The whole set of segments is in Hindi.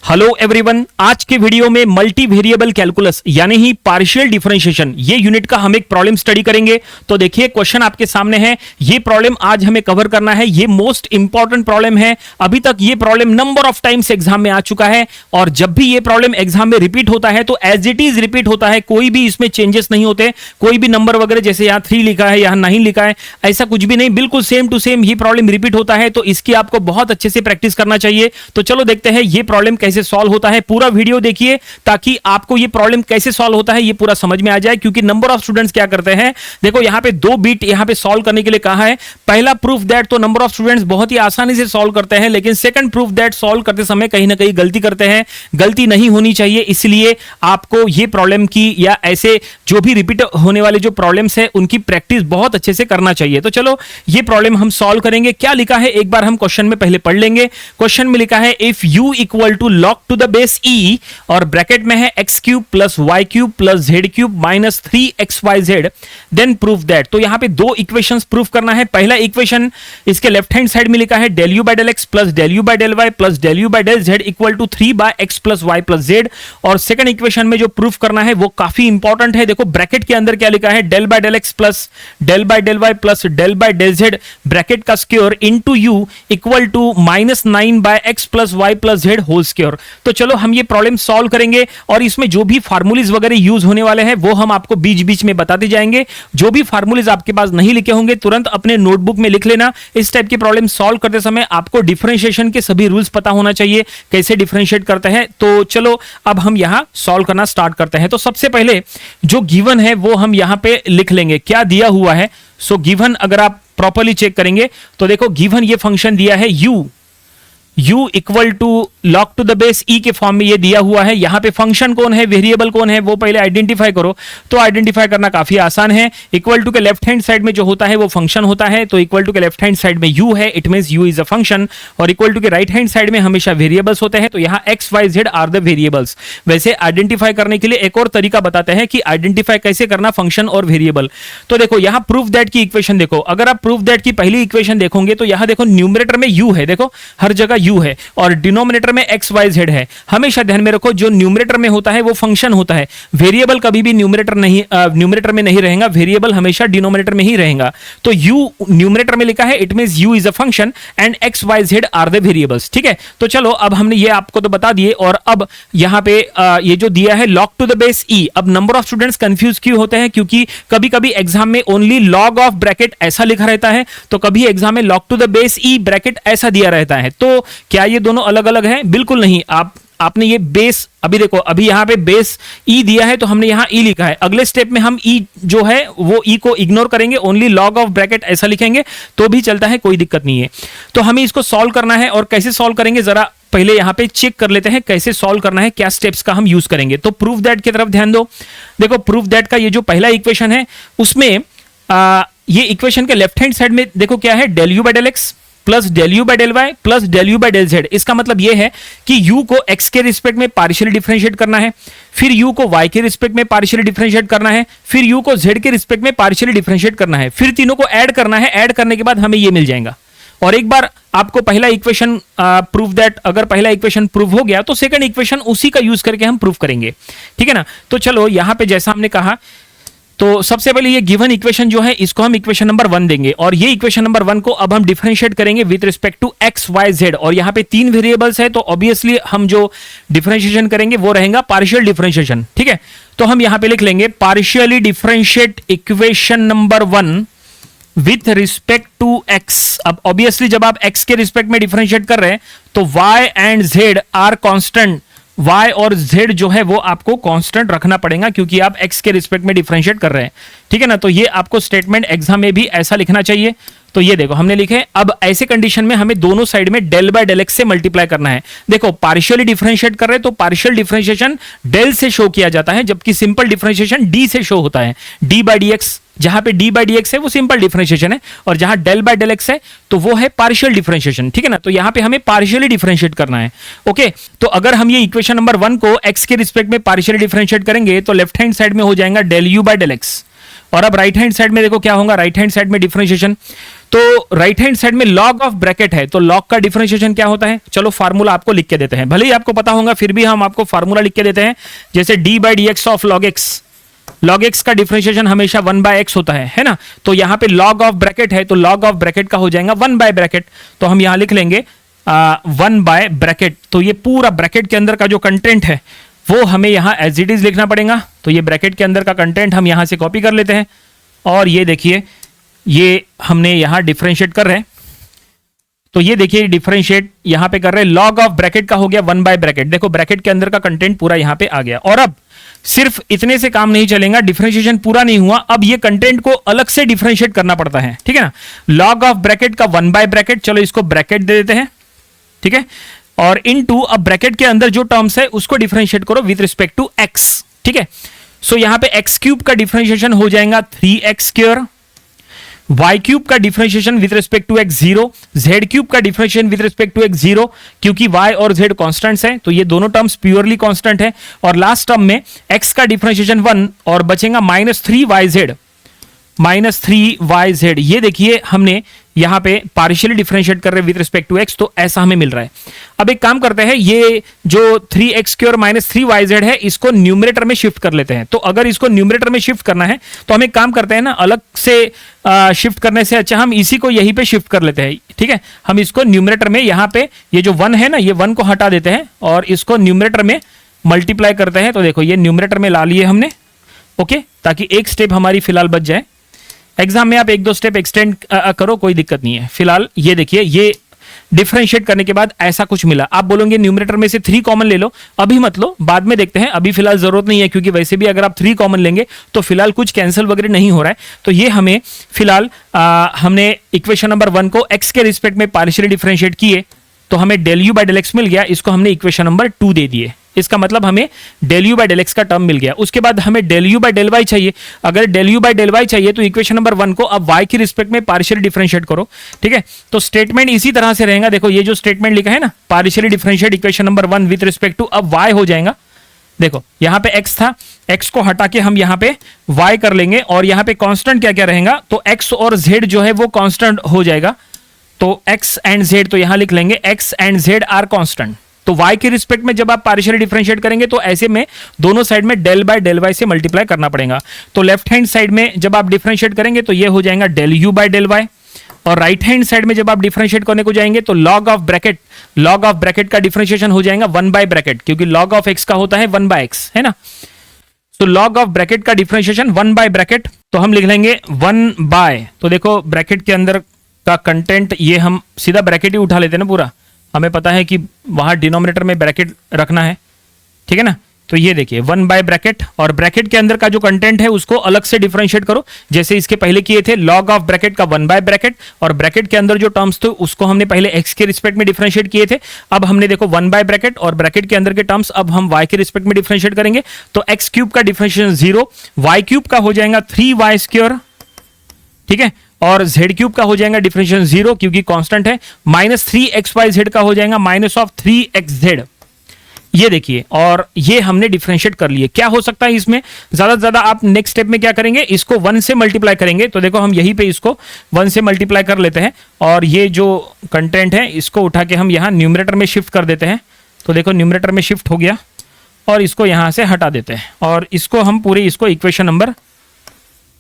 हेलो एवरीवन, आज के वीडियो में मल्टी वेरिएबल कैलकुलस यानी ही पार्शियल डिफरेंशिएशन ये यूनिट का हम एक प्रॉब्लम स्टडी करेंगे। तो देखिए क्वेश्चन आपके सामने है, ये प्रॉब्लम आज हमें कवर करना है। ये मोस्ट इंपॉर्टेंट प्रॉब्लम है। अभी तक ये problem number of times exam में आ चुका है और जब भी ये प्रॉब्लम एग्जाम में रिपीट होता है तो एज इट इज रिपीट होता है, कोई भी इसमें चेंजेस नहीं होते, कोई भी नंबर वगैरह जैसे यहां 3 लिखा है, यहां 9 लिखा है, ऐसा कुछ भी नहीं, बिल्कुल सेम टू सेम ये प्रॉब्लम रिपीट होता है। तो इसकी आपको बहुत अच्छे से प्रैक्टिस करना चाहिए। तो चलो देखते हैं ये प्रॉब्लम कैसे सॉल्व होता है। पूरा वीडियो देखिए ताकि आपको ये प्रॉब्लम कैसे सॉल्व होता है ये पूरा समझ में आ जाए, क्योंकि नंबर ऑफ स्टूडेंट्स क्या करते हैं, देखो यहां पे 2 बीट यहां पे सॉल्व करने के लिए कहा है। पहला प्रूफ दैट तो नंबर ऑफ स्टूडेंट्स बहुत ही आसानी से सॉल्व करते हैं, लेकिन सेकंड प्रूफ दैट सॉल्व करते समय कहीं ना कहीं गलती करते हैं। गलती नहीं होनी चाहिए, इसलिए आपको ये प्रॉब्लम की या ऐसे जो भी रिपीट होने वाले जो प्रॉब्लम्स है उनकी प्रैक्टिस बहुत अच्छे से करना चाहिए। तो चलो ये प्रॉब्लम हम सॉल्व करेंगे। क्या लिखा है एक बार हम क्वेश्चन में पहले पढ़ लेंगे। क्वेश्चन में लिखा है if u equal to log to the base e और ब्रैकेट में है x cube plus y cube plus z cube minus 3xyz then proof that. तो यहां पे 2 इक्वेशंस प्रूफ करना है। पहला इक्वेशन इसके लेफ्ट हैंड साइड में लिखा है del u by del x plus del u by del y plus del u by del z equal to 3 by x plus y plus z। और सेकंड इक्वेशन में जो प्रूफ करना है वो काफी इंपॉर्टेंट है। देखो ब्रैकेट के अंदर क्या लिखा है, del by del x plus del by del y plus del by del z bracket का square into u equal to minus 9 by x plus y plus z whole square. तो चलो हम ये प्रॉब्लम सॉल्व करेंगे और इसमें जो भी फार्मूलेज वगैरह यूज होने वाले हैं वो हम आपको बीच बीच में बताते जाएंगे। जो भी फार्मूलेज आपके पास नहीं लिखे होंगे तुरंत अपने नोटबुक में लिख लेना। इस टाइप की प्रॉब्लम सॉल्व करते समय आपको डिफरेंशिएशन के सभी रूल्स पता होना चाहिए, कैसे डिफरेंशिएट करते हैं। तो चलो अब हम यहां सॉल्व करना स्टार्ट करते हैं। तो सबसे पहले जो गिवन है वो हम यहां पे लिख लेंगे, क्या दिया हुआ है। सो गिवन अगर आप प्रॉपर्ली चेक करेंगे तो देखो गिवन ये फंक्शन दिया है u equal to log to the base e के फॉर्म में ये दिया हुआ है। यहां पे फंक्शन कौन है, वेरिएबल कौन है वो पहले आइडेंटिफाई करो। तो आइडेंटिफाई करना काफी आसान है। इक्वल टू के लेफ्ट हैंड साइड में जो होता है वो फंक्शन होता है, तो इक्वल टू के लेफ्ट हैंड साइड में u है, it means u is a function. और इक्वल टू के राइट हैंड साइड में हमेशा वेरिएबल्स होते हैं, तो यहां x y z are the variables. वैसे आइडेंटिफाई करने के लिए एक और तरीका बताते हैं कि आइडेंटिफाई कैसे करना फंक्शन और वेरिएबल। तो देखो यहां प्रूफ दैट की इक्वेशन देखो, अगर आप प्रूफ दैट की पहली इक्वेशन देखोगे तो यहां देखो न्यूमरेटर में u है, देखो हर जगह u है और डिनोमिनेटर में x y z है। हमेशा ध्यान में रखो जो न्यूमरेटर में होता है वो फंक्शन होता है, वेरिएबल कभी भी न्यूमरेटर में नहीं रहेगा, वेरिएबल हमेशा डिनोमिनेटर में ही रहेगा। तो u न्यूमरेटर में लिखा है, it means u is a function and x y z are the variables. ठीक है, तो चलो अब हमने ये आपको तो बता दिए। और अब यहां पे ये जो दिया है log to the base e, अब नंबर ऑफ स्टूडेंट्स कंफ्यूज क्यों होते हैं, क्योंकि कभी कभी एग्जाम में ओनली log ऑफ ब्रैकेट ऐसा लिखा रहता है, तो कभी एग्जाम में log to the base e bracket ऐसा दिया रहता है। तो क्या ये दोनों अलग अलग है? बिल्कुल नहीं। आपने ये बेस, अभी देखो अभी यहां पे बेस ई दिया है तो हमने यहां ई लिखा है। अगले स्टेप में हम ई जो है वो ई को इग्नोर करेंगे, ओनली लॉग ऑफ ब्रैकेट ऐसा लिखेंगे तो भी चलता है, कोई दिक्कत नहीं है। तो हमें इसको सॉल्व करना है और कैसे सॉल्व करेंगे जरा पहले यहां पे चेक कर लेते हैं कैसे सॉल्व करना है, क्या स्टेप्स का हम यूज करेंगे। तो प्रूफ दैट की तरफ ध्यान दो। देखो प्रूफ दैट का ये जो पहला इक्वेशन है उसमें ये इक्वेशन के लेफ्ट हैंड साइड में देखो क्या है, del u by del x plus del u by del y plus del u by del z। इसका मतलब यह है कि u को x के रिस्पेक्ट में पार्शियली डिफरेंशिएट करना है, फिर u को y के रिस्पेक्ट में पार्शियली डिफरेंशिएट करना है, फिर u को z के रिस्पेक्ट में पार्शियली डिफरेंशिएट करना है, फिर तीनों को ऐड करना है। ऐड करने के बाद हमें ये मिल जाएगा। और एक बार आपको पहला इक्वेशन प्रूफ दैट, अगर पहला इक्वेशन प्रूफ हो गया तो सेकंड इक्वेशन उसी का यूज करके हम प्रूफ करेंगे। ठीक है ना। तो चलो यहां पे जैसा हमने कहा, तो सबसे पहले ये गिवन इक्वेशन जो है इसको हम इक्वेशन नंबर 1 देंगे और ये इक्वेशन नंबर 1 को अब हम डिफरेंशिएट करेंगे with respect to x y z। और यहां पे 3 वेरिएबल्स है तो ऑब्वियसली हम जो डिफरेंशिएशन करेंगे वो रहेगा पार्शियल डिफरेंशिएशन। ठीक है, तो हम यहां पे लिख लेंगे partially differentiate equation number 1 with respect to x। अब ऑब्वियसली जब आप x के रिस्पेक्ट में डिफरेंशिएट कर रहे हैं तो y and z are constant, y और z जो है वो आपको कांस्टेंट रखना पड़ेगा क्योंकि आप x के रिस्पेक्ट में डिफरेंशिएट कर रहे हैं। ठीक है ना। तो ये आपको स्टेटमेंट एग्जाम में भी ऐसा लिखना चाहिए। तो ये देखो हमने लिखे। अब ऐसे कंडीशन में हमें दोनों साइड में del by del x से मल्टीप्लाई करना है। देखो पार्शियली डिफरेंशिएट कर रहे हैं तो पार्शियल डिफरेंशिएशन del से शो किया जाता है, जबकि सिंपल डिफरेंशिएशन d से शो होता है। d by dx, जहां पे d by dx है वो सिंपल डिफरेंशिएशन है और जहां del by del x है तो वो है पार्शियल डिफरेंशिएशन। ठीक है ना। तो यहां पे हमें पार्शियली डिफरेंशिएट करना है। ओके, तो अगर हम ये इक्वेशन नंबर 1 को x के रिस्पेक्ट में पार्शियली डिफरेंशिएट करेंगे तो लेफ्ट हैंड साइड में हो जाएगा del u by del x। और अब राइट हैंड साइड में देखो क्या होगा, राइट हैंड साइड में डिफरेंशिएशन। तो राइट हैंड साइड में लॉग ऑफ ब्रैकेट है, तो लॉग का डिफरेंशिएशन क्या होता है, चलो फार्मूला आपको लिख के देते हैं, भले ही आपको पता होगा फिर भी हम आपको फार्मूला लिख के देते हैं। जैसे D by d x of log x, log x का डिफरेंशिएशन हमेशा 1 बाय एक्स होता है ना। तो यहां पे लॉग ऑफ ब्रैकेट है, तो लॉग ऑफ ब्रैकेट का हो जाएगा 1 बाय ब्रैकेट, तो हम यहां लिख लेंगे 1 बाय ब्रैकेट। तो ये पूरा ब्रैकेट के अंदर का जो कंटेंट है वो हमें यहां एज इट इज लिखना पड़ेगा। तो ये ब्रैकेट के अंदर का कंटेंट हम यहां से कॉपी कर लेते हैं, और ये देखिए ये हमने यहां डिफरेंशिएट कर रहे हैं। तो ये देखिए डिफरेंशिएट यहां पे कर रहे हैं, लॉग ऑफ ब्रैकेट का हो गया 1 बाय ब्रैकेट, देखो ब्रैकेट के अंदर का कंटेंट पूरा यहां पे आ गया। और अब सिर्फ इतने से काम नहीं चलेगा, डिफरेंशिएशन पूरा नहीं हुआ, अब ये कंटेंट को अलग से डिफरेंशिएट करना पड़ता है, ठीक है ना। लॉग ऑफ ब्रैकेट का 1 बाय ब्रैकेट, चलो इसको ब्रैकेट दे देते हैं, ठीक है, और इनटू अब ब्रैकेट के अंदर जो टर्म्स है उसको डिफरेंशिएट करो विद रिस्पेक्ट टू एक्स, ठीक है। सो यहां पे एक्स क्यूब का डिफरेंशिएशन हो जाएगा 3x स्क्वायर, वाई क्यूब का differentiation with respect to x 0, z cube का differentiation with respect to x 0, क्योंकि वाई और जेड कांस्टेंट्स हैं तो ये दोनों टर्म्स प्योरली कांस्टेंट है। और लास्ट टर्म में एक्स का डिफरेंशिएशन 1 और बचेगा -3yz, -3yz। ये देखिए हमने यहां पे पार्शियली डिफरेंशिएट कर रहे हैं विद रिस्पेक्ट टू एक्स, तो ऐसा हमें मिल रहा है। अब एक काम करते हैं, ये जो 3x स्क्वायर -3yz है इसको न्यूमरेटर में शिफ्ट कर लेते हैं। तो अगर इसको न्यूमरेटर में शिफ्ट करना है तो हम एक काम करते हैं ना, अलग से शिफ्ट करने से अच्छा हम इसी को यहीं पे शिफ्ट कर लेते हैं, ठीक है। हम इसको न्यूमरेटर में यहां पे ये जो 1 है ना, ये 1 को हटा देते हैं और इसको न्यूमरेटर में मल्टीप्लाई करते हैं। तो देखो ये न्यूमरेटर में ला लिए हमने, ओके, ताकि एक स्टेप हमारी फिलहाल बच जाए। एग्जाम में आप 1-2 स्टेप एक्सटेंड करो, कोई दिक्कत नहीं है। फिलहाल ये देखिए ये डिफरेंशिएट करने के बाद ऐसा कुछ मिला। आप बोलोगे न्यूमरेटर में से 3 कॉमन ले लो, अभी मत लो, बाद में देखते हैं, अभी फिलहाल जरूरत नहीं है, क्योंकि वैसे भी अगर आप 3 कॉमन लेंगे तो फिलहाल कुछ कैंसिल वगैरह नहीं हो रहा है। तो ये हमें फिलहाल हमने इक्वेशन नंबर 1 को x के रिस्पेक्ट में पार्शियली डिफरेंशिएट किए तो हमें del u by del x मिल गया, इसको हमने इक्वेशन नंबर 2 दे दिए। इसका मतलब हमें del u by del x का टर्म मिल गया। उसके बाद हमें del u by del y चाहिए। अगर del u by del y चाहिए तो इक्वेशन नंबर 1 को अब y की रिस्पेक्ट में पार्शियली डिफरेंशिएट करो, ठीक है। तो स्टेटमेंट इसी तरह से रहेगा, देखो ये जो स्टेटमेंट लिखा है ना, partially differentiate equation number 1 with respect to, अब y हो जाएगा। देखो यहां पे x था, x को हटा के हम यहां पे y कर लेंगे, और यहां पे कांस्टेंट क्या क्या रहेगा, तो x और z जो है वो कांस्टेंट हो जाएगा। तो x एंड z, तो यहां लिख लेंगे x and z are constant. तो y के रिस्पेक्ट में जब आप पार्शियली डिफरेंशिएट करेंगे तो ऐसे में दोनों साइड में डेल बाय डेल वाई से मल्टीप्लाई करना पड़ेगा। तो लेफ्ट हैंड साइड में जब आप डिफरेंशिएट करेंगे तो ये हो जाएगा del u by del y, और राइट हैंड साइड में जब आप डिफरेंशिएट करने को जाएंगे तो लॉग ऑफ ब्रैकेट का डिफरेंशिएशन हो जाएगा 1 बाय ब्रैकेट, क्योंकि लॉग ऑफ x का होता है 1 बाय x, है ना। तो लॉग ऑफ ब्रैकेट का डिफरेंशिएशन 1 बाय ब्रैकेट, तो हम लिख लेंगे 1 बाय, तो देखो ब्रैकेट के अंदर का कंटेंट ये हम सीधा ब्रैकेट ही उठा लेते हैं ना पूरा, हमें पता है कि वहां डिनोमिनेटर में ब्रैकेट रखना है, ठीक है ना। तो ये देखिए 1 बाय ब्रैकेट, और ब्रैकेट के अंदर का जो कंटेंट है उसको अलग से डिफरेंशिएट करो, जैसे इसके पहले किए थे। लॉग ऑफ ब्रैकेट का 1 बाय ब्रैकेट, और ब्रैकेट के अंदर जो टर्म्स थे उसको हमने पहले x के रिस्पेक्ट में डिफरेंशिएट किए थे। अब हमने देखो 1 बाय ब्रैकेट और ब्रैकेट के अंदर के टर्म्स अब हम y के रिस्पेक्ट में डिफरेंशिएट करेंगे। तो x क्यूब का डिफरेंशिएशन 0, y क्यूब का हो जाएगा 3y स्क्वायर, ठीक है, और z क्यूब का हो जाएगा डिफरेंशिएशन 0 क्योंकि कांस्टेंट है, -3xyz का हो जाएगा -3xz। ये देखिए, और ये हमने डिफरेंशिएट कर लिए। क्या हो सकता है इसमें, ज्यादा से ज्यादा आप नेक्स्ट स्टेप में क्या करेंगे, इसको 1 से मल्टीप्लाई करेंगे। तो देखो हम यहीं पे इसको 1 से मल्टीप्लाई कर लेते हैं, और ये जो कंटेंट है इसको उठा के हम यहाँ न्यूमरेटर में शिफ्ट कर देते हैं। तो देखो न्यूमरेटर में शिफ्ट हो गया, और इसको यहां से हटा देते हैं, और इसको हम पूरे इसको इक्वेशन नंबर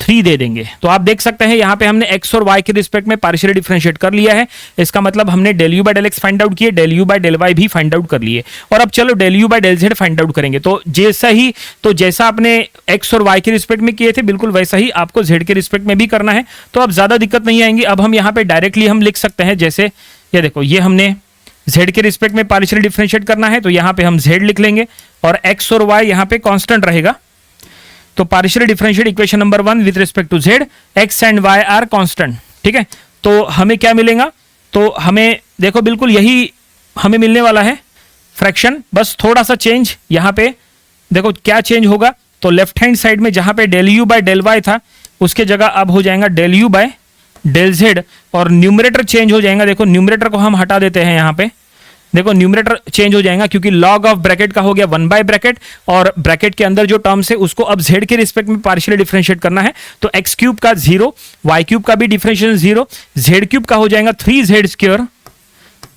3 दे देंगे। तो आप देख सकते हैं यहां पे हमने x और y के रिस्पेक्ट में पार्शियली डिफरेंशिएट कर लिया है। इसका मतलब हमने del u by del x find out किए, del u by del y भी फाइंड आउट कर लिए, और अब चलो del u by del z find out करेंगे। तो जैसा आपने x और y के रिस्पेक्ट में किए थे बिल्कुल वैसा ही आपको z के रिस्पेक्ट में भी करना है। तो अब ज्यादा दिक्कत नहीं आएंगी। अब हम यहाँ पे डायरेक्टली हम लिख सकते हैं, जैसे ये देखो ये हमने z के रिस्पेक्ट में पार्शियली डिफरेंशिएट करना है, तो यहाँ पे हम z लिख लेंगे, और x और y यहाँ पे कांस्टेंट रहेगा। तो partially differentiate equation number 1 with respect to z, x and y are constant, ठीक है। तो हमें क्या मिलेगा, तो हमें देखो बिल्कुल यही हमें मिलने वाला है फ्रैक्शन, बस थोड़ा सा चेंज यहाँ पे देखो क्या चेंज होगा। तो लेफ्ट हैंड साइड में जहां पे del u by del y था उसके जगह अब हो जाएगा del u by del z, और न्यूमरेटर चेंज हो जाएगा। देखो न्यूमरेटर को हम हटा देते हैं यहाँ पे, देखो न्यूमरेटर चेंज हो जाएगा क्योंकि लॉग ऑफ ब्रैकेट का हो गया 1 बाय ब्रैकेट, और ब्रैकेट के अंदर जो टर्म्स है उसको अब z के रिस्पेक्ट में पार्शियली डिफरेंशिएट करना है। तो x क्यूब का 0, y क्यूब का भी डिफरेंशिएशन 0, z क्यूब का हो जाएगा 3z स्क्वायर,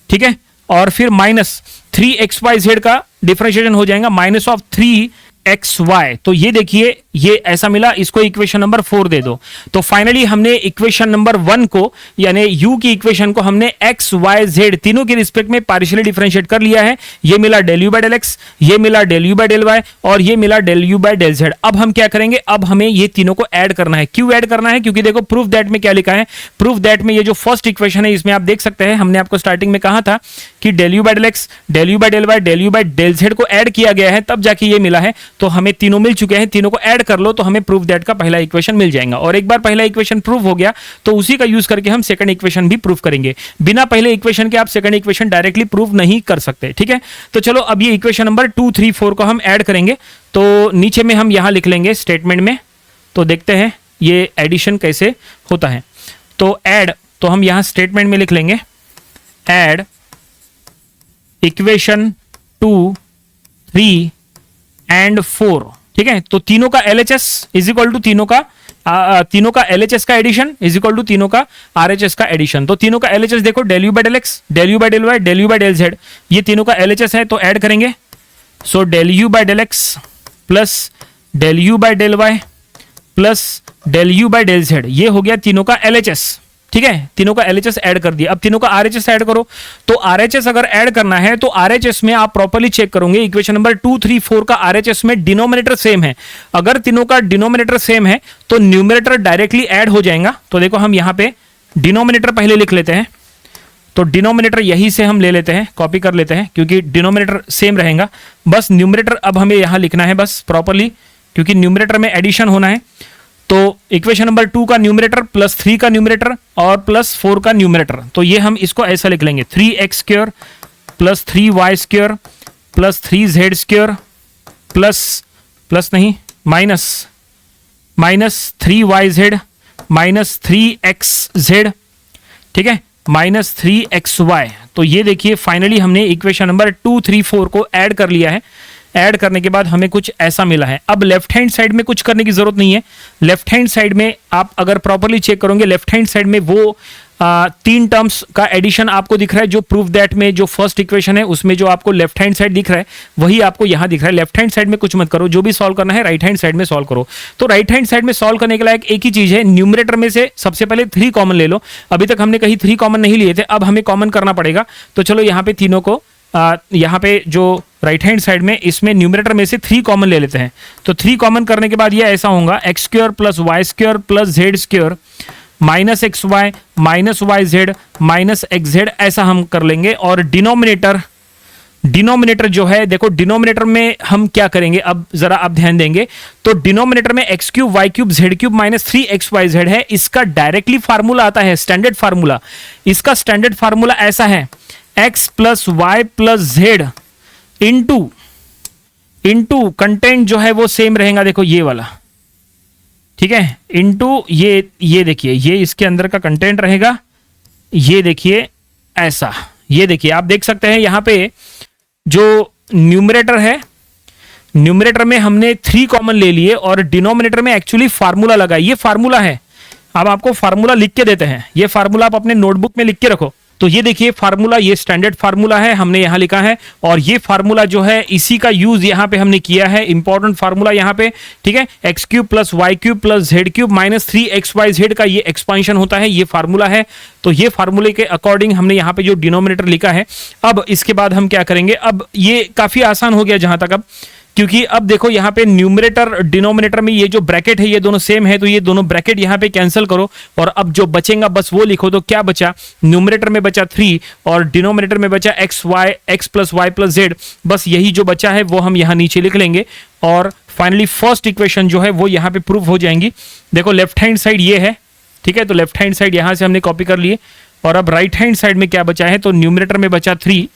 ठीक है, और फिर माइनस 3xyz का डिफरेंशिएशन हो जाएगा माइनस ऑफ 3xy। तो ये देखिए ये ऐसा मिला, इसको इक्वेशन नंबर 4 दे दो। तो फाइनली हमने इक्वेशन नंबर 1 को यानी u की इक्वेशन को हमने x y z तीनों के रिस्पेक्ट में पार्शियली डिफरेंशिएट कर लिया है। ये मिला del u by del x, ये मिला del u by del y और ये मिला del u by del z। अब हम क्या करेंगे, अब हमें ये तीनों को ऐड करना है। क्यों ऐड करना है, क्योंकि देखो प्रूफ दैट में क्या लिखा है, प्रूफ दैट में ये जो फर्स्ट इक्वेशन है इसमें आप देख सकते हैं हमने आपको स्टार्टिंग में कहा था कि del u by del x, del u by del y, del u by del z को ऐड किया गया है तब जाके ये मिला है। तो हमें तीनों मिल चुके हैं, तीनों को ऐड कर लो तो हमें प्रूफ दैट का पहला इक्वेशन मिल जाएगा। और एक बार पहला इक्वेशन प्रूफ हो गया तो उसी का यूज करके हम सेकंड इक्वेशन भी प्रूफ करेंगे। बिना पहले इक्वेशन के आप सेकंड इक्वेशन डायरेक्टली प्रूफ नहीं कर सकते, ठीक है। तो चलो अब ये इक्वेशन नंबर 2, 3, 4 को हम ऐड करेंगे। तो नीचे में हम यहां लिख लेंगे स्टेटमेंट में, तो देखते हैं ये एडिशन कैसे होता है। तो ऐड, तो हम यहां स्टेटमेंट में लिख लेंगे ऐड इक्वेशन 2, 3 एंड 4, ठीक है। तो तीनों का LHS इज इक्वल टू तीनों का LHS का एडिशन इज इक्वल टू तीनों का RHS का एडिशन। तो तीनों का LHS देखो del u by del x, del u by del y, del u by del z, ये तीनों का LHS है तो ऐड करेंगे। सो del u by del x plus del u by del y plus del u by del z, ये हो गया तीनों का LHS, ठीक है। तीनों का LHS ऐड कर दिया। अब तीनों का RHS ऐड करो। तो RHS अगर ऐड करना है तो RHS में आप प्रॉपर्ली चेक करोगे इक्वेशन नंबर 2, 3, 4 का RHS में डिनोमिनेटर सेम है। अगर तीनों का डिनोमिनेटर सेम है तो न्यूमरेटर डायरेक्टली ऐड हो जाएगा। तो देखो हम यहां पे डिनोमिनेटर पहले लिख लेते हैं। तो डिनोमिनेटर यहीं से हम ले लेते हैं, कॉपी कर लेते हैं क्योंकि डिनोमिनेटर सेम रहेगा। बस न्यूमरेटर अब हमें यहां लिखना है बस प्रॉपर्ली, क्योंकि न्यूमरेटर में एडिशन होना है। तो इक्वेशन नंबर 2 का न्यूमरेटर प्लस 3 का न्यूमरेटर और प्लस 4 का न्यूमरेटर, तो ये हम इसको ऐसा लिख लेंगे 3x square plus 3y square plus 3z square plus नहीं माइनस 3yz माइनस 3xz, ठीक है, माइनस 3xy। तो ये देखिए फाइनली हमने इक्वेशन नंबर 2, 3, 4 को ऐड कर लिया है। ऐड करने के बाद हमें कुछ ऐसा मिला है। अब लेफ्ट हैंड साइड में कुछ करने की जरूरत नहीं है। लेफ्ट हैंड साइड में आप अगर प्रॉपर्ली चेक करोगे, लेफ्ट हैंड साइड में वो 3 टर्म्स का एडिशन आपको दिख रहा है। जो प्रूफ दैट में जो फर्स्ट इक्वेशन है उसमें जो आपको लेफ्ट हैंड साइड दिख रहा है वही आपको यहां दिख रहा है। लेफ्ट हैंड साइड में कुछ मत करो, जो भी सॉल्व करना है राइट हैंड साइड में सॉल्व करो। तो राइट हैंड साइड में सॉल्व करने के लायक एक ही चीज है, न्यूमरेटर में से सबसे पहले 3 कॉमन ले लो। अभी तक हमने कहीं 3 कॉमन नहीं लिए थे, अब हमें कॉमन करना पड़ेगा। तो चलो यहाँ पे तीनों को यहाँ पे जो राइट हैंड साइड में इसमें न्यूमरेटर में से 3 कॉमन ले लेते हैं। तो 3 कॉमन करने के बाद ये ऐसा होगा x square plus y square plus z square minus xy minus yz minus xz, ऐसा हम कर लेंगे। और डिनोमिनेटर जो है देखो, डिनोमिनेटर में हम क्या करेंगे अब जरा आप ध्यान देंगे। तो डिनोमिनेटर में x cube y cube z cube minus 3xyz है। इसका डायरेक्टली फार्मूला आता है, स्टैंडर्ड फार्मूला। इसका स्टैंडर्ड फार्मूला ऐसा है x plus y plus z into content जो है वो सेम रहेगा, देखो ये वाला, ठीक है, इंटू ये देखिए ये इसके अंदर का कंटेंट रहेगा। ये देखिए ऐसा, ये देखिए आप देख सकते हैं यहां पे जो न्यूमरेटर है, न्यूमरेटर में हमने 3 कॉमन ले लिए और डिनोमिनेटर में एक्चुअली फार्मूला लगा। ये फार्मूला है, अब आपको फार्मूला लिख के देते हैं। ये फार्मूला आप अपने नोटबुक में लिख के रखो। तो ये देखिए फार्मूला, ये स्टैंडर्ड फार्मूला है, हमने यहां लिखा है। और ये फार्मूला जो है इसी का यूज यहां पे हमने किया है, इंपॉर्टेंट फार्मूला यहां पे, ठीक है। X cube plus y cube plus z cube minus 3xyz का ये एक्सपांशन होता है, ये फार्मूला है। तो ये फार्मूले के अकॉर्डिंग हमने यहाँ पे जो डिनोमिनेटर लिखा है। अब इसके बाद हम क्या करेंगे, अब ये काफी आसान हो गया जहां तक, अब क्योंकि अब देखो यहाँ पे न्यूमरेटर डिनोमिनेटर में ये जो ब्रैकेट है ये दोनों सेम है, तो ये दोनों ब्रैकेट यहाँ पे कैंसिल करो और अब जो बचेगा बस वो लिखो। तो क्या बचा, न्यूमरेटर में बचा 3 और डिनोमिनेटर में बचा x plus y plus z. बस यही जो बचा है वो हम यहाँ नीचे लिख लेंगे और फाइनली फर्स्ट इक्वेशन जो है वो यहाँ पे प्रूव हो जाएंगी। देखो लेफ्ट हैंड साइड ये है, ठीक है, तो लेफ्ट हैंड साइड यहाँ से हमने कॉपी कर लिए। और अब राइट हैंड साइड में क्या बचा है, तो न्यूमरेटर में बचा 3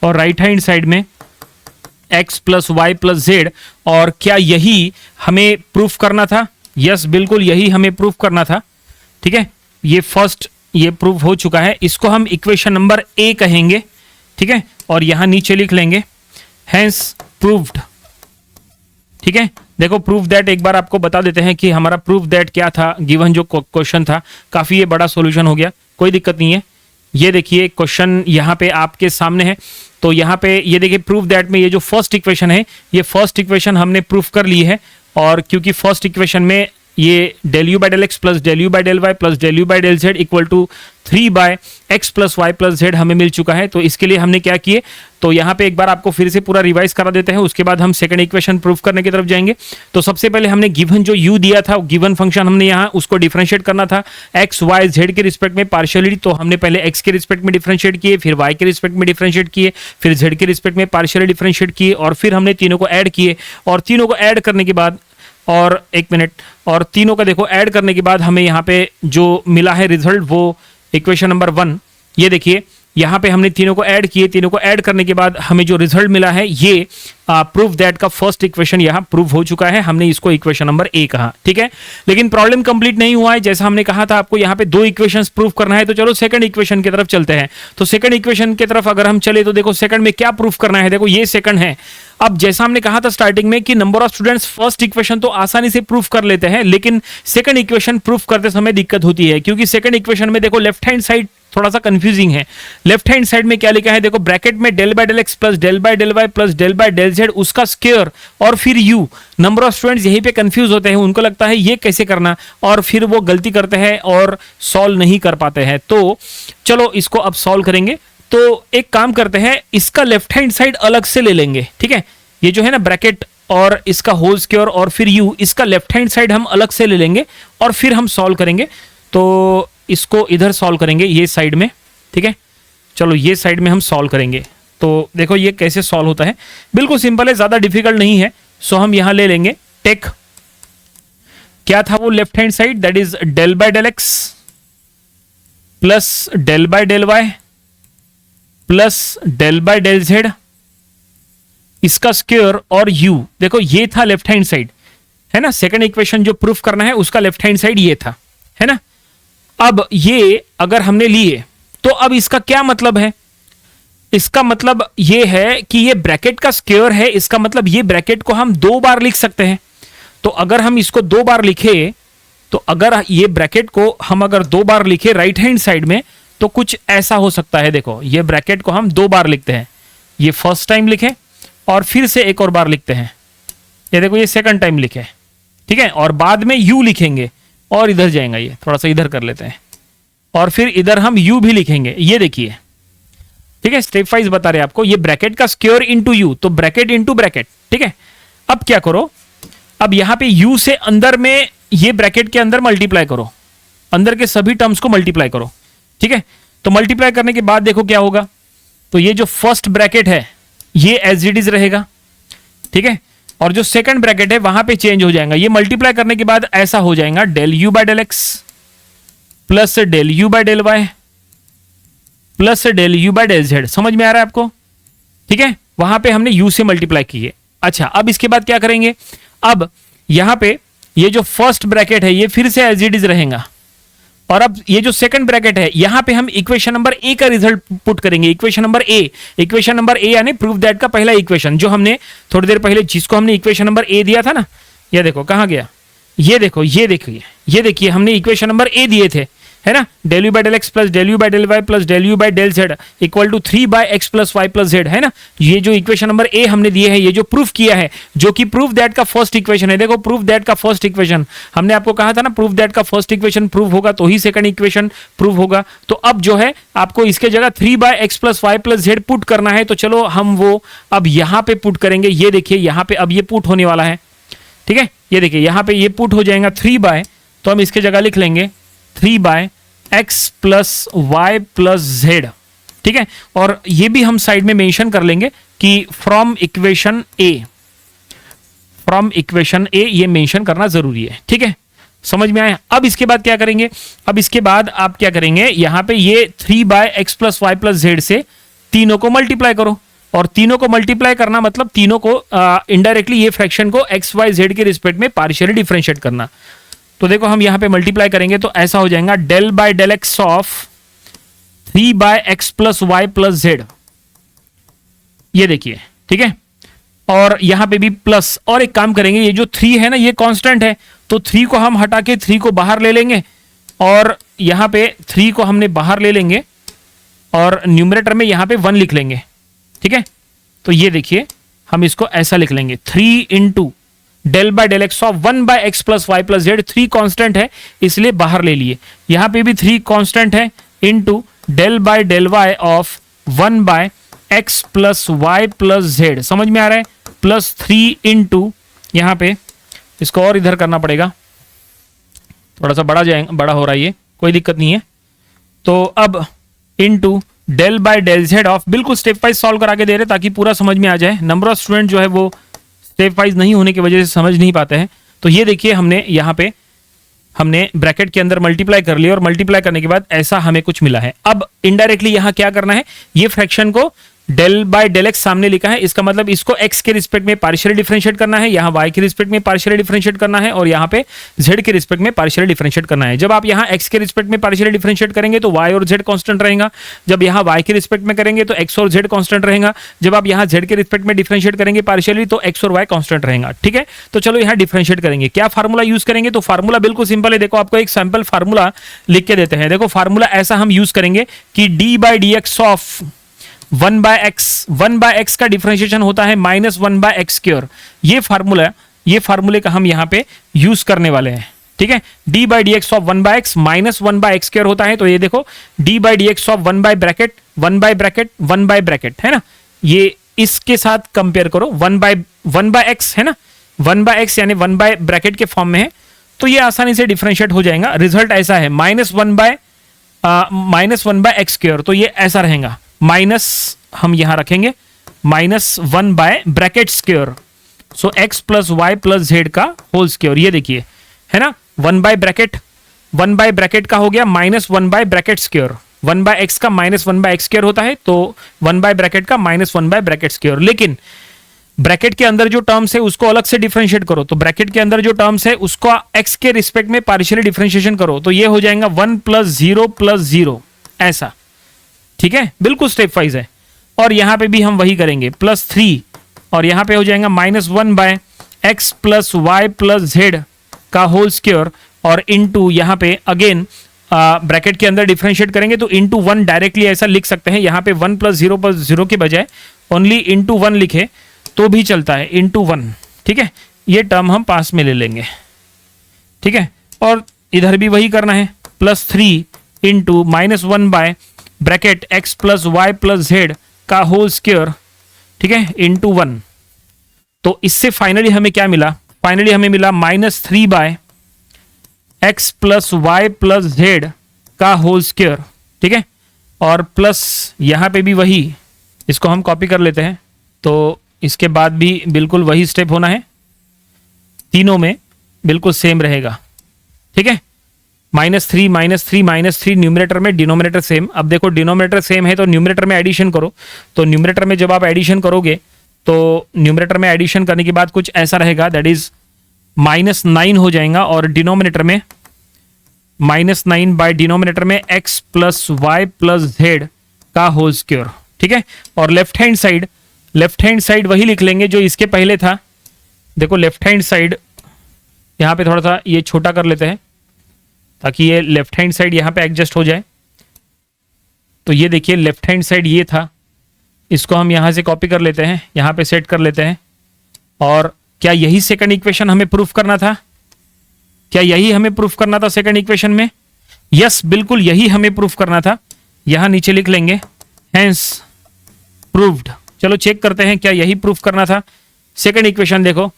और राइट हैंड साइड में x plus y plus z. और क्या यही हमें प्रूफ करना था? यस, बिल्कुल यही हमें प्रूफ करना था, ठीक है। ये फर्स्ट ये प्रूफ हो चुका है, इसको हम इक्वेशन नंबर A कहेंगे, ठीक है, और यहां नीचे लिख लेंगे हेंस प्रूव्ड। ठीक है, देखो प्रूफ दैट एक बार आपको बता देते हैं कि हमारा प्रूफ दैट क्या था, गिवन जो क्वेश्चन था, काफी ये बड़ा सॉल्यूशन हो गया, कोई दिक्कत नहीं है। ये देखिए क्वेश्चन यहाँ पे आपके सामने है, तो यहाँ पे ये देखिए प्रूफ दैट में ये जो फर्स्ट इक्वेशन है, ये फर्स्ट इक्वेशन हमने प्रूफ कर ली है, और क्योंकि फर्स्ट इक्वेशन में ये del u by del x plus del u by del y plus del u by del z equal to 3 by x plus y plus z हमें मिल चुका है। तो इसके लिए हमने क्या किए, तो यहाँ पे एक बार आपको फिर से पूरा रिवाइज करा देते हैं, उसके बाद हम सेकंड इक्वेशन प्रूफ करने की तरफ जाएंगे। तो सबसे पहले हमने गिवन जो u दिया था, गिवन फंक्शन हमने यहाँ उसको डिफरेंशिएट करना था एक्स वाई जेड के रिस्पेक्ट में पार्शियली। तो हमने पहले x के रिस्पेक्ट में डिफरेंशिएट किए, फिर y के रिस्पेक्ट में डिफरेंशिएट किए, फिर z के रिस्पेक्ट में पार्शियली डिफरेंशिएट किए, और फिर हमने तीनों को ऐड किए, और तीनों को ऐड करने के बाद, और एक मिनट, और तीनों का देखो ऐड करने के बाद हमें यहाँ पे जो मिला है रिजल्ट, वो इक्वेशन नंबर 1। ये देखिए यहाँ पे हमने तीनों को ऐड किए, तीनों को ऐड करने के बाद हमें जो रिजल्ट मिला है, ये प्रूफ दैट का फर्स्ट इक्वेशन यहाँ प्रूफ हो चुका है, हमने इसको इक्वेशन नंबर ए कहा। ठीक है, लेकिन प्रॉब्लम कंप्लीट नहीं हुआ है, जैसा हमने कहा था आपको यहाँ पे 2 इक्वेशंस प्रूफ करना है। तो चलो सेकंड इक्वेशन की तरफ चलते हैं। तो सेकंड इक्वेशन की तरफ अगर हम चले तो देखो सेकंड में क्या प्रूफ करना है, देखो ये सेकंड है। अब जैसा हमने कहा था स्टार्टिंग में कि number of students first equation तो आसानी से प्रूफ कर लेते हैं, लेकिन सेकंड इक्वेशन प्रूफ करते समय दिक्कत होती है, क्योंकि सेकंड इक्वेशन में देखो लेफ्ट हैंड साइड थोड़ा सा कंफ्यूजिंग है। लेफ्ट हैंड साइड में क्या लिखा है, देखो ब्रैकेट में del by del x plus del by del y plus del by del z, उसका स्क्वायर और फिर यू। नंबर ऑफ स्टूडेंट्स यहीं पे कंफ्यूज होते हैं, उनको लगता है ये कैसे करना, और फिर वो गलती करते हैं और सॉल्व नहीं कर पाते हैं। तो चलो इसको अब सॉल्व करेंगे। तो एक काम करते हैं, इसका लेफ्ट हैंड साइड अलग से ले लेंगे। ठीक है, ये जो है ना ब्रैकेट और इसका होल स्क्वायर और फिर यू, इसका लेफ्ट हैंड साइड हम अलग से ले लेंगे और फिर हम सॉल्व करेंगे। तो इसको इधर सॉल्व करेंगे ये साइड में। ठीक है, चलो ये साइड में हम सॉल्व करेंगे। तो देखो ये कैसे सॉल्व होता है, बिल्कुल सिंपल है, ज्यादा डिफिकल्ट नहीं है। सो हम यहां ले लेंगे टेक, क्या था वो left hand side, that is del by del x plus del by del y plus del by del z, इसका स्क्वायर और u। देखो ये था लेफ्ट हैंड साइड, है ना। सेकंड इक्वेशन जो प्रूफ करना है उसका लेफ्ट हैंड साइड ये था, है ना। अब ये अगर हमने लिए तो अब इसका क्या मतलब है, इसका मतलब ये है कि ये ब्रैकेट का स्क्वायर है, इसका मतलब ये ब्रैकेट को हम 2 बार लिख सकते हैं। तो अगर हम इसको 2 बार लिखे, तो अगर ये ब्रैकेट को हम अगर 2 बार लिखे राइट हैंड साइड में, तो कुछ ऐसा हो सकता है। देखो ये ब्रैकेट को हम 2 बार लिखते हैं, ये फर्स्ट टाइम लिखे और फिर से एक और बार लिखते हैं, ये देखो ये सेकंड टाइम लिखे। ठीक है, और बाद में u लिखेंगे और इधर जाएगा, ये थोड़ा सा इधर कर लेते हैं, और फिर इधर हम u भी लिखेंगे, ये देखिए। ठीक है, स्टेप वाइज बता रहे हैं आपको, ये ब्रैकेट का स्क्वायर इनटू u, तो ब्रैकेट इनटू ब्रैकेट। ठीक है, अब क्या करो, अब यहां पे u से अंदर में ये ब्रैकेट के अंदर मल्टीप्लाई करो, अंदर के सभी टर्म्स को मल्टीप्लाई करो। ठीक है, तो मल्टीप्लाई करने के बाद देखो क्या होगा, तो ये जो फर्स्ट ब्रैकेट है ये एज इट इज रहेगा। ठीक है, और जो सेकंड ब्रैकेट है वहां पे चेंज हो जाएगा, ये मल्टीप्लाई करने के बाद ऐसा हो जाएगा del u by del x plus del u by del y plus del u by del z. समझ में आ रहा है आपको? ठीक है, वहां पे हमने u से मल्टीप्लाई किए। अच्छा, अब इसके बाद क्या करेंगे, अब यहां पे ये जो फर्स्ट ब्रैकेट है ये फिर से एज इट इज रहेगा, और अब ये जो सेकंड ब्रैकेट है यहां पे हम इक्वेशन नंबर ए का रिजल्ट पुट करेंगे। Equation number A, equation number A यानी प्रूफ दैट का पहला इक्वेशन, जो हमने थोड़ी देर पहले जिसको हमने इक्वेशन नंबर ए दिया था ना, ये देखो कहां गया, ये देखो, ये देखिए, ये देखिए हमने इक्वेशन नंबर ए दिए थे, है ना। Del u by del x plus del u by del y plus del u by del z equal to 3 by x plus y plus z, है ना। ये जो इक्वेशन नंबर ए हमने दिए है, ये जो प्रूफ किया है, जो कि प्रूफ दैट का फर्स्ट इक्वेशन है। देखो प्रूफ दैट का फर्स्ट इक्वेशन हमने आपको कहा था ना, प्रूफ दैट का फर्स्ट इक्वेशन प्रूफ होगा तो ही सेकंड इक्वेशन प्रूफ होगा। तो अब जो है आपको इसके जगह 3 by x plus y plus z put करना है। तो चलो हम वो अब यहां पे पुट करेंगे। ये देखिए यहां पे अब ये पुट होने वाला है। ठीक है, ये देखिए यहां पे ये पुट हो जाएगा 3 बाय, तो हम इसके जगह लिख लेंगे 3 by x plus y plus z. ठीक है, और ये भी हम साइड में मेंशन कर लेंगे कि from equation A, from equation A ये मेंशन करना जरूरी है। ठीक है, समझ में आया? अब इसके बाद क्या करेंगे, अब इसके बाद आप क्या करेंगे, यहां पे ये 3 by x plus y plus z से तीनों को मल्टीप्लाई करो, और तीनों को मल्टीप्लाई करना मतलब तीनों को इनडायरेक्टली ये फ्रैक्शन को एक्स वाई जेड के रिस्पेक्ट में पार्शियली डिफरेंशिएट करना। तो देखो हम यहां पे मल्टीप्लाई करेंगे तो ऐसा हो जाएगा del by del x of 3 by x plus y plus z ये देखिए, ठीक है। और यहां पे भी प्लस, और एक काम करेंगे, ये जो 3 है ना ये कांस्टेंट है, तो 3 को हम हटा के 3 को बाहर ले लेंगे, और यहां पे 3 को हमने बाहर ले लेंगे और न्यूमरेटर में यहां पे 1 लिख लेंगे, ठीक है। तो ये देखिए हम इसको ऐसा लिख लेंगे, 3 into del by del x of 1 by x plus y plus z. 3 constant है इसलिए बाहर ले लिए, यहां पे भी 3 कांस्टेंट है, into del by del y of 1 by x plus y plus z. समझ में आ रहा है? प्लस 3 इंटू, यहां पे इसको और इधर करना पड़ेगा, थोड़ा सा बड़ा हो रहा है ये, कोई दिक्कत नहीं है। तो अब into del by del z of, बिल्कुल स्टेप वाइज सॉल्व करा के दे रहे ताकि पूरा समझ में आ जाए। नंबर ऑफ स्टूडेंट जो है वो स्टेप वाइज नहीं होने की वजह से समझ नहीं पाते हैं। तो ये देखिए हमने यहाँ पे हमने ब्रैकेट के अंदर मल्टीप्लाई कर लिया, और मल्टीप्लाई करने के बाद ऐसा हमें कुछ मिला है। अब इनडायरेक्टली यहाँ क्या करना है, ये फ्रैक्शन को डेल बाय डेल एक्स सामने लिखा है, इसका मतलब इसको x के रिस्पेक्ट में पार्शियली डिफरेंशिएट करना है, यहाँ y के रिस्पेक्ट में पार्शियली डिफरेंशिएट करना है, और यहाँ पे z के रिस्पेक्ट में पार्शियली डिफरेंशिएट करना है। जब आप यहाँ x के रिस्पेक्ट में पार्शियली डिफरेंशिएट करेंगे तो y और z कांस्टेंट रहेगा, जब यहाँ y के रिस्पेक्ट में करेंगे तो x और z कांस्टेंट रहेगा, जब आप यहाँ z के रिस्पेक्ट में डिफरेंशिएट करेंगे पार्शियली तो x और y कांस्टेंट रहेगा, ठीक है। तो चलो यहाँ डिफरेंशिएट करेंगे, क्या फार्मूला यूज करेंगे, तो फार्मूला बिल्कुल सिंपल है। देखो आपको एक सैंपल फार्मूला लिख के देते हैं। देखो फार्मूला ऐसा हम यूज करेंगे कि d by d x of 1 by x का डिफरेंशिएशन होता है -1 बाय एक्स स्क्वायर। ये फार्मूले का हम यहाँ पे यूज करने वाले हैं, ठीक है। d by d x of 1 by x -1 by x square होता है, तो ये देखो d by d x of 1 by bracket 1 by bracket 1 by bracket, है ना। ये इसके साथ कंपेयर करो, 1 बाय एक्स है ना, 1 बाय एक्स यानी 1 बाय ब्रैकेट के फॉर्म में है, तो ये आसानी से डिफरेंशिएट हो जाएगा। रिजल्ट ऐसा है -1 बाय एक्स स्क्वायर, तो ये ऐसा रहेगा, माइनस हम यहां रखेंगे -1 by bracket square, so x plus y plus z का होल स्क्वायर। ये देखिए है ना, 1 बाय ब्रैकेट का हो गया -1 by bracket square, 1 by x का -1 बाय एक्स स्क्वायर होता है, तो 1 बाय ब्रैकेट का -1 बाय ब्रैकेट स्क्वायर। लेकिन ब्रैकेट के अंदर जो टर्म्स है उसको अलग से डिफरेंशिएट करो, तो ब्रैकेट के अंदर जो टर्म्स है उसको x के रिस्पेक्ट में पार्शियली डिफरेंशिएशन करो, तो ये हो जाएगा 1 + 0 + 0 ऐसा, ठीक है। बिल्कुल स्टेप वाइज है। और यहां पे भी हम वही करेंगे, +3, और यहां पे हो जाएगा -1 by x plus y plus z का होल स्क्वायर, और इनटू यहां पे अगेन ब्रैकेट के अंदर डिफरेंशिएट करेंगे तो इनटू 1 डायरेक्टली ऐसा लिख सकते हैं। यहां पे 1 + 0 + 0 के बजाय ओनली इनटू 1 लिखे तो भी चलता है, इनटू 1, ठीक है। ये टर्म हम पास में ले लेंगे, ठीक है। और इधर भी वही करना है, +3 into -1 by bracket x plus y plus z का होल स्क्वायर, ठीक है, इंटू 1। तो इससे फाइनली हमें क्या मिला, फाइनली हमें मिला -3 by x plus y plus z का होल स्क्वायर, ठीक है। और प्लस यहां पे भी वही, इसको हम कॉपी कर लेते हैं, तो इसके बाद भी बिल्कुल वही स्टेप होना है, तीनों में बिल्कुल सेम रहेगा, ठीक है। -3 न्यूमरेटर में, डिनोमिनेटर सेम। अब देखो डिनोमिनेटर सेम है तो न्यूमरेटर में एडिशन करो, तो न्यूमरेटर में जब आप एडिशन करोगे तो न्यूमरेटर में एडिशन करने के बाद कुछ ऐसा रहेगा, दैट इज -9 हो जाएगा, और डिनोमिनेटर में -9 बाय डिनोमिनेटर में x plus y plus z का होल स्क्वायर, ठीक है। और लेफ्ट हैंड साइड वही लिख लेंगे जो इसके पहले था। देखो लेफ्ट हैंड साइड यहां पे थोड़ा सा ये छोटा कर लेते हैं ताकि ये लेफ्ट हैंड साइड यहाँ पे एडजस्ट हो जाए। तो ये देखिए लेफ्ट हैंड साइड ये था, इसको हम यहाँ से कॉपी कर लेते हैं, यहाँ पे सेट कर लेते हैं। और क्या यही सेकंड इक्वेशन हमें प्रूफ करना था, क्या यही हमें प्रूफ करना था सेकंड इक्वेशन में? यस, बिल्कुल यही हमें प्रूफ करना था। यहाँ नीचे लिख लेंगे हेंस प्रूव्ड। चलो चेक करते हैं क्या यही प्रूफ करना था। सेकंड इक्वेशन देखो,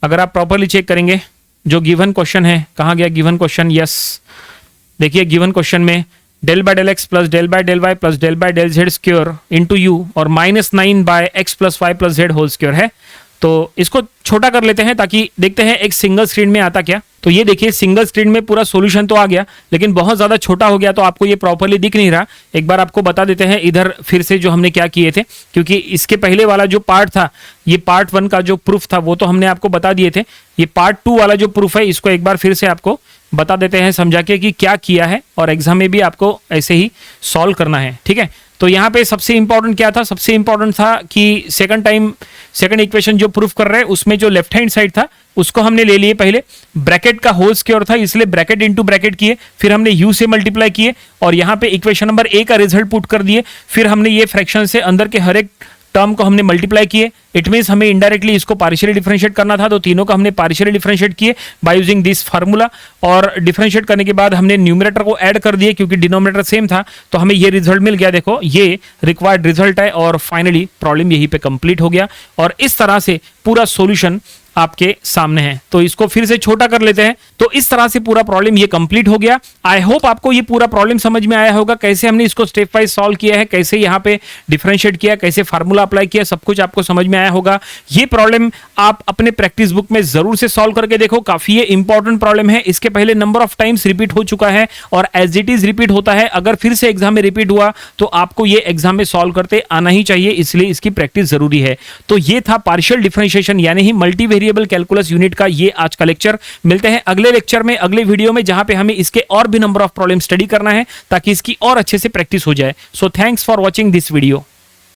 अगर आप प्रॉपरली चेक करेंगे जो गिवन क्वेश्चन है, कहाँ गया गिवन क्वेश्चन? यस, देखिए गिवन क्वेश्चन में del by del x plus del by del y plus del by del z square into u और -9 by x plus y plus z whole square है। तो इसको छोटा कर लेते हैं ताकि देखते हैं एक सिंगल स्क्रीन में आता क्या। तो ये देखिए सिंगल स्क्रीन में पूरा सॉल्यूशन तो आ गया, लेकिन बहुत ज़्यादा छोटा हो गया तो आपको ये प्रॉपर्ली दिख नहीं रहा। एक बार आपको बता देते हैं इधर फिर से जो हमने क्या किए थे, क्योंकि इसके पहले वाला जो पार्ट था, ये पार्ट 1 का जो प्रूफ था वो तो हमने आपको बता दिए थे। ये पार्ट 2 वाला जो प्रूफ है इसको एक बार फिर से आपको बता देते हैं समझा के कि क्या किया है, और एग्जाम में भी आपको ऐसे ही सॉल्व करना है, ठीक है। तो यहाँ पे सबसे इंपॉर्टेंट क्या था, सबसे इंपॉर्टेंट था कि सेकंड इक्वेशन जो प्रूफ कर रहे हैं उसमें जो लेफ्ट हैंड साइड था उसको हमने ले लिए, पहले ब्रैकेट का होल स्क्वायर था इसलिए ब्रैकेट इनटू ब्रैकेट किए, फिर हमने u से मल्टीप्लाई किए और यहाँ पे इक्वेशन नंबर a का रिजल्ट पुट कर दिए, फिर हमने ये फ्रैक्शन से अंदर के हर एक टर्म को हमने मल्टीप्लाई किए। इट मींस हमें इनडायरेक्टली इसको पार्शियली डिफरेंशिएट करना था, तो तीनों को हमने पार्शियली डिफरेंशिएट किए बाय यूजिंग दिस फार्मूला, और डिफरेंशिएट करने के बाद हमने न्यूमरेटर को ऐड कर दिए क्योंकि डिनोमिनेटर सेम था, तो हमें ये रिजल्ट मिल गया। देखो ये रिक्वायर्ड रिजल्ट है और फाइनली प्रॉब्लम यहीं पे कंप्लीट हो गया, और इस तरह से पूरा सॉल्यूशन आपके सामने है। तो इसको फिर से छोटा कर लेते हैं। तो इस तरह से पूरा प्रॉब्लम ये कंप्लीट हो गया। आई होप आपको ये पूरा प्रॉब्लम समझ में आया होगा, कैसे हमने इसको स्टेप वाइज सॉल्व किया है, कैसे यहाँ पे डिफरेंशिएट किया, कैसे फार्मूला अप्लाई किया, सब कुछ आपको समझ में आया होगा। ये प्रॉब्लम आप अपने प्रैक्टिस बुक में जरूर से सॉल्व करके देखो, काफी ये इंपॉर्टेंट प्रॉब्लम है। इसके पहले नंबर ऑफ टाइम्स रिपीट हो चुका है और एज इट इज रिपीट होता है। अगर फिर से एग्जाम में रिपीट हुआ तो आपको ये एग्जाम में सॉल्व करते आना ही चाहिए, इसलिए इसकी प्रैक्टिस जरूरी है। तो ये था पार्शियल डिफरेंशिएशन यानी ही मल्टी वेरिएबल कैलकुलस यूनिट का ये आज का लेक्चर। मिलते हैं अगले लेक्चर में, अगले वीडियो में, जहां पे हमें इसके और भी नंबर ऑफ प्रॉब्लम स्टडी करना है ताकि इसकी और अच्छे से प्रैक्टिस हो जाए। So thanks for watching this video.